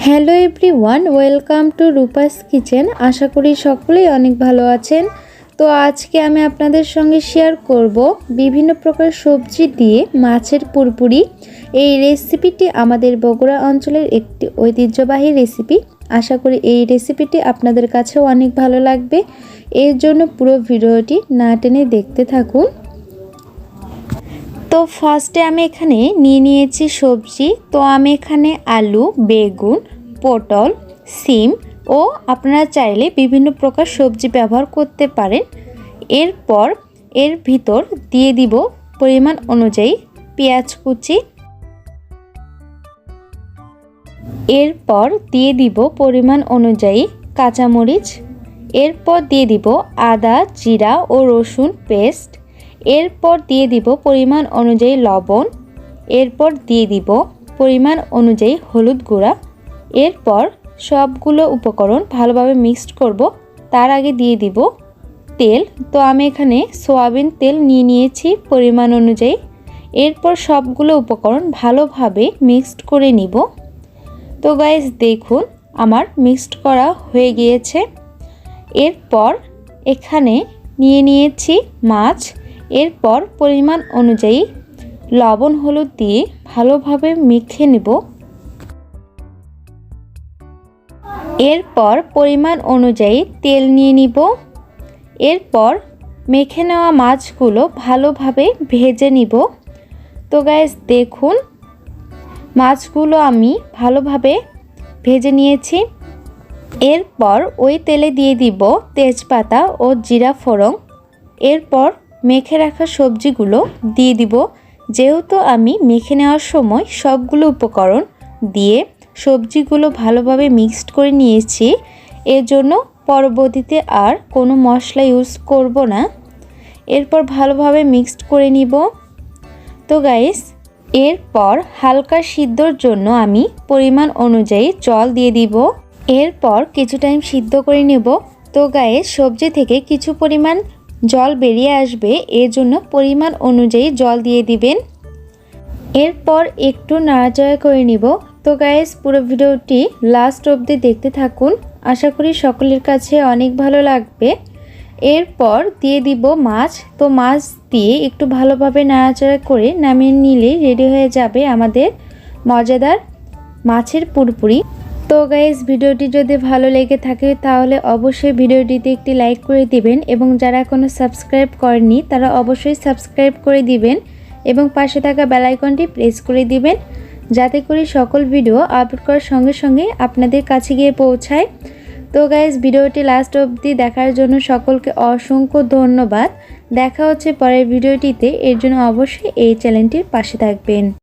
Hello everyone, welcome to Rupa's kitchen. আশা করি সকলেই অনেক ভালো আছেন। তো আজকে আমি আপনাদের সঙ্গে শেয়ার করব বিভিন্ন প্রকার সবজি দিয়ে মাছের পুরপুরি। এই রেসিপিটি আমাদের বগুড়া অঞ্চলের একটি ঐতিহ্যবাহী রেসিপি। আশা করি এই রেসিপিটি আপনাদের কাছেও অনেক ভালো লাগবে। এর জন্য পুরো ভিডিওটি না টেনে দেখতে থাকুন। তো ফার্স্টে আমি এখানে নিয়ে নিয়েছি সবজি। তো আমি এখানে আলু, বেগুন, পটল, সিম ও আপনারা চাইলে বিভিন্ন প্রকার সবজি ব্যবহার করতে পারেন। এরপর এর ভিতর দিয়ে দিব পরিমাণ অনুযায়ী পেঁয়াজ কুচি, এরপর দিয়ে দিব পরিমাণ অনুযায়ী কাঁচামরিচ, এরপর দিয়ে দিব আদা, জিরা ও রসুন পেস্ট, এরপর দিয়ে দিব পরিমাণ অনুযায়ী লবণ, এরপর দিয়ে দিব পরিমাণ অনুযায়ী হলুদ গুঁড়া। এরপর সবগুলো উপকরণ ভালোভাবে মিক্সড করব। তার আগে দিয়ে দিব তেল। তো আমি এখানে সয়াবিন তেল নিয়ে নিয়েছি পরিমাণ অনুযায়ী। এরপর সবগুলো উপকরণ ভালোভাবে মিক্সড করে নিব। তো গাইস দেখুন আমার মিক্সড করা হয়ে গিয়েছে। এরপর এখানে নিয়ে নিয়েছি মাছ। এরপর পরিমাণ অনুযায়ী লবণ হলুদ দিয়ে ভালোভাবে মেখে নেব। এরপর পরিমাণ অনুযায়ী তেল নিয়ে নিব। এরপর মেখে নেওয়া মাছগুলো ভালোভাবে ভেজে নিব। তো গাইস দেখুন মাছগুলো আমি ভালোভাবে ভেজে নিয়েছি। এরপর ওই তেলে দিয়ে দিব তেজপাতা ও জিরা ফোড়ন। এরপর মেখে রাখা সবজিগুলো দিয়ে দিব। যেহেতু আমি মেখে নেওয়ার সময় সবগুলো উপকরণ দিয়ে সবজিগুলো ভালোভাবে মিক্সড করে নিয়েছি, এর জন্য পরবর্তীতে আর কোনো মশলা ইউজ করব না। এরপর ভালোভাবে মিক্সড করে নিব। তো গাইস এরপর হালকা সিদ্ধর জন্য আমি পরিমাণ অনুযায়ী জল দিয়ে দিব। এরপর কিছু টাইম সিদ্ধ করে নেব। তো গাইস সবজি থেকে কিছু পরিমাণ জল বেরিয়ে আসবে, এর জন্য পরিমাণ অনুযায়ী জল দিয়ে দিবেন। এরপর একটু নাড়াচাড়া করে নিব। তো গাইস পুরো ভিডিওটি লাস্ট অবধি দেখতে থাকুন। আশা করি সকলের কাছে অনেক ভালো লাগবে। এরপর দিয়ে দিব মাছ। তো মাছ দিয়ে একটু ভালোভাবে নাড়াচাড়া করে নামিয়ে নিলে রেডি হয়ে যাবে আমাদের মজাদার মাছের পুরপুরি। তো গাইস ভিডিওটি যদি ভালো লেগে থাকে তাহলে অবশ্যই ভিডিওটিতে একটি লাইক করে দিবেন এবং যারা এখনও সাবস্ক্রাইব করেননি তারা অবশ্যই সাবস্ক্রাইব করে দিবেন এবং পাশে থাকা বেল আইকনটি প্রেস করে দিবেন, যাতে করে সকল ভিডিও আপলোড করার সঙ্গে সঙ্গে আপনাদের কাছে গিয়ে পৌঁছায়। তো গাইস ভিডিওটি লাস্ট অবধি দেখার জন্য সকলকে অসংখ্য ধন্যবাদ। দেখা হচ্ছে পরের ভিডিওটিতে। এর জন্য অবশ্যই এই চ্যানেলটির পাশে থাকবেন।